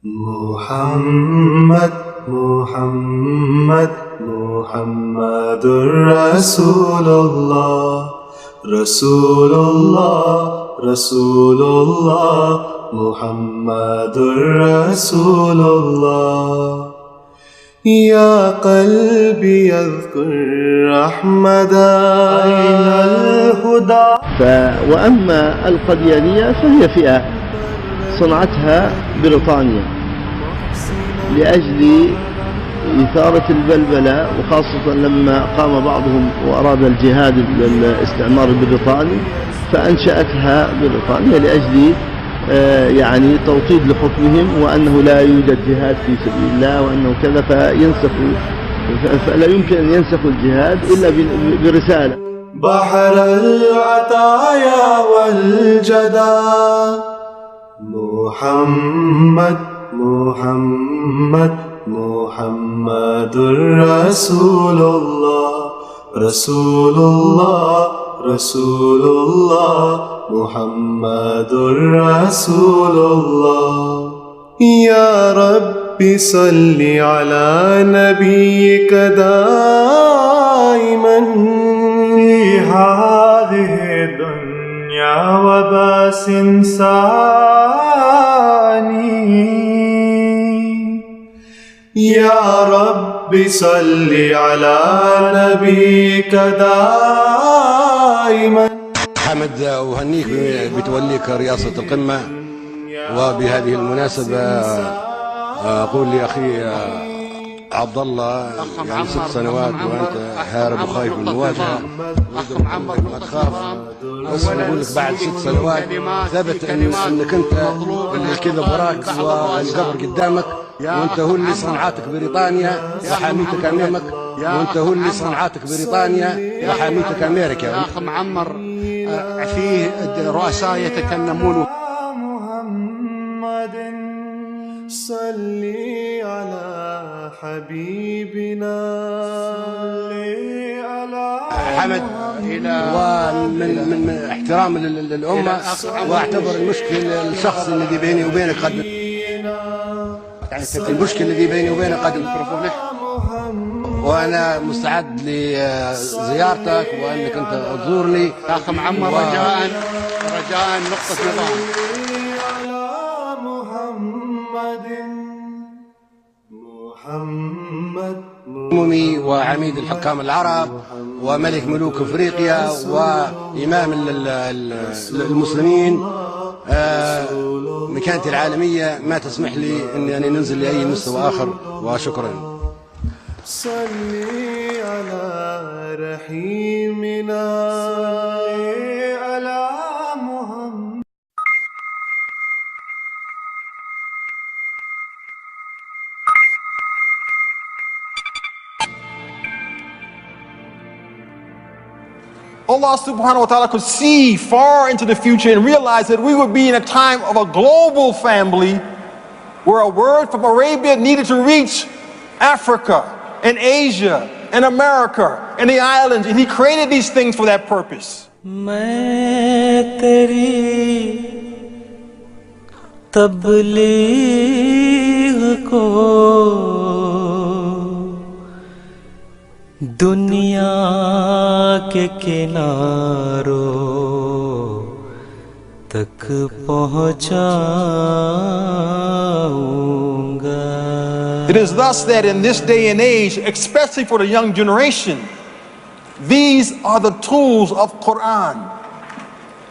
محمد محمد محمد رسول الله رسول الله رسول الله محمد رسول الله يا قلبي يذكر أحمد أين الهدى. وأما القديانية فهي فئة صنعتها بريطانيا لأجل إثارة البلبلة، وخاصة لما قام بعضهم وأراد الجهاد الاستعمار البريطاني فأنشأتها بريطانيا لأجل يعني توطيد لحكمهم، وأنه لا يوجد جهاد في سبيل الله وأنه كذا، فلا يمكن أن ينسخوا الجهاد إلا برسالة. بحر العطايا والجدى محمد محمد محمد رسول الله رسول الله رسول الله محمد رسول الله. يا رب صل على نبيك دائما في هذه الدنيا وباس ثاني. يا رب صل على نبيك دائما. حمد، أهنيك بتوليك رئاسة القمة، وبهذه المناسبة أقول لأخي عبد الله يعني 6 سنوات وأنت هارب وخايف من المواجهة ما تخاف، بس نقول لك بعد 6 سنوات ثبت أنك أنت الكذب وراك والقبر قدامك، وأنت هو اللي صنعتك بريطانيا وحاميتك أمامك، وأنت هو اللي صنعتك بريطانيا وحاميتك أمريكا. أخ معمر فيه رؤساء يتكلمون. محمد صلي على حبيبنا على حمد، ومن احترام للأمة، واعتبر المشكل الشخصي الذي بيني وبينك قد المشكلة الذي بيني وبينك قد وأنا مستعد لزيارتك وأنك أنت تزورني. أخ معمر رجاء نقطة نظام. محمد وعميد الحكام العرب وملك ملوك افريقيا وامام المسلمين، مكانتي العالمية ما تسمح لي اني ننزل لاي مستوى اخر، وشكرا. صلي على رحيمنا على محمد. Allah subhanahu wa ta'ala could see far into the future and realize that we would be in a time of a global family where a word from Arabia needed to reach Africa and Asia and America and the islands, and He created these things for that purpose. मैं तेरी तबलीग को दुनिया के किनारों तक पहुंचाऊंगा. It is thus that in this day and age, especially for the young generation, these are the tools of Quran.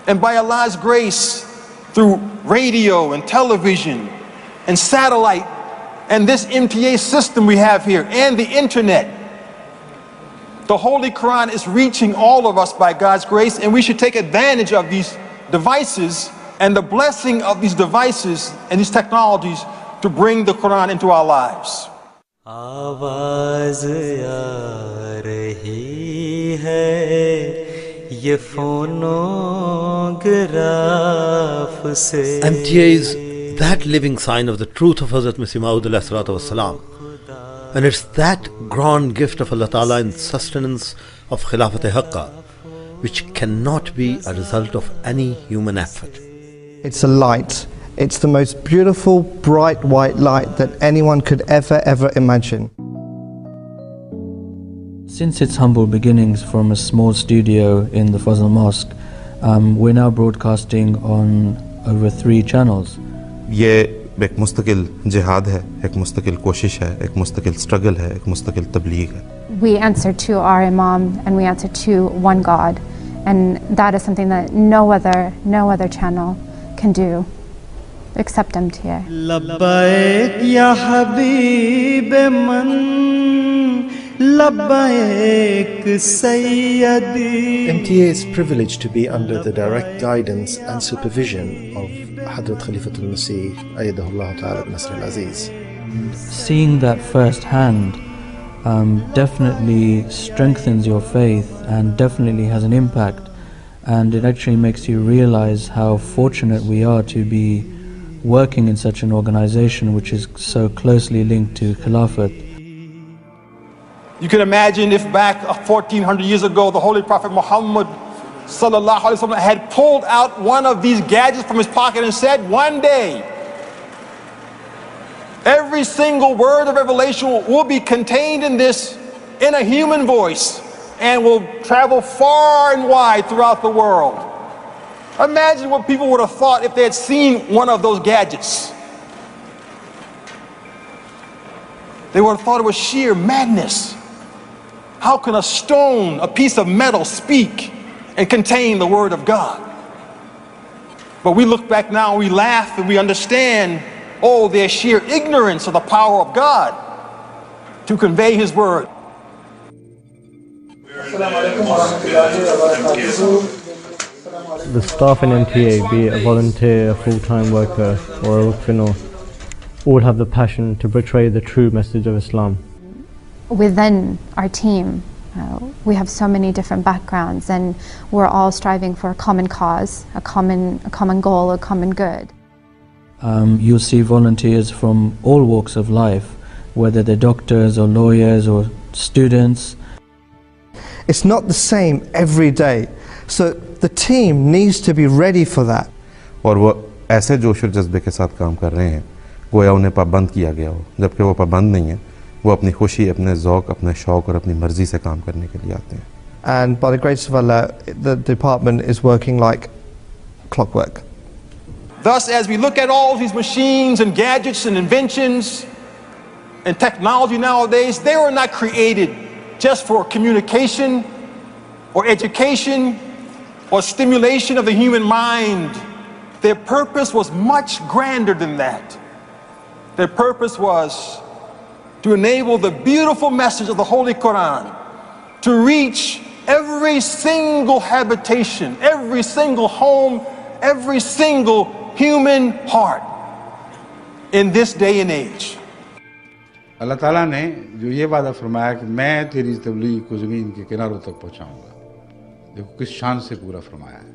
And by Allah's grace, through radio and television and satellite and this MTA system we have here and the internet, the Holy Quran is reaching all of us by God's grace, and we should take advantage of these devices and the blessing of these devices and these technologies to bring the Quran into our lives. आवाज आ रही है ये phonograph से. MTA is that living sign of the truth of Hazrat Masih Maud alayhi salatu wassalam. And it's that grand gift of Allah Ta'ala in sustenance of Khilafat Haqqa, which cannot be a result of any human effort. It's a light It's the most beautiful, bright white light that anyone could ever imagine. Since its humble beginnings from a small studio in the Fazl Mosque, we're now broadcasting on over 3 channels. ये एक मुस्तकिल जिहाद है, एक मुस्तकिल कोशिश है, एक मुस्तकिल स्ट्रगल है, एक मुस्तकिल तबलीग है. We answer to our Imam and we answer to one God, and that is something that no other channel can do except MTA. Labbaik ya habib man, labbaik sayyidi. MTA is privileged to be under the direct guidance and supervision of Hadrat Khalifatul Masih Ayyadahullah Ta'ala Nasr al-Aziz. Seeing that firsthand definitely strengthens your faith and definitely has an impact, and it actually makes you realize how fortunate we are to be working in such an organization which is so closely linked to Khilafat. You can imagine if back 1400 years ago the Holy Prophet Muhammad sallallahu alaihi wasallam had pulled out one of these gadgets from his pocket and said, one day every single word of revelation will be contained in this, in a human voice, and will travel far and wide throughout the world. Imagine what people would have thought if they had seen one of those gadgets. They would have thought it was sheer madness. How can a stone, a piece of metal, speak and contain the word of God? But we look back now and we laugh and we understand, oh, their sheer ignorance of the power of God to convey His word. The staff in MTA, be it a volunteer, a full-time worker or a Waqfino, all have the passion to portray the true message of Islam. Within our team, we have so many different backgrounds, and we're all striving for a common cause, a common goal, a common good. You'll see volunteers from all walks of life, whether they're doctors or lawyers or students. It's not the same every day, so the team needs to be ready for that. और वो ऐसे जोश और जज्बे के साथ काम कर रहे हैं, गोया उन्हें पाबंद किया गया हो, जबकि वो पाबंद नहीं है. वो अपनी खुशी, अपने ज़ौक़, अपने शौक़ और अपनी मर्ज़ी से काम करने के लिए आते हैं. And by the grace of Allah, the department is working like clockwork. Thus, as we look at all these machines and gadgets and inventions and technology nowadays, they were not created just for communication or education or stimulation of the human mind. Their purpose was much grander than that. Their purpose was to enable the beautiful message of the Holy Quran to reach every single habitation, every single home, every single human heart in this day and age. अल्लाह ताला ने जो ये वादा फरमाया कि मैं तेरी तबलीग को ज़मीन के किनारों तक पहुँचाऊँगा, देखो किस शान से पूरा फरमाया है.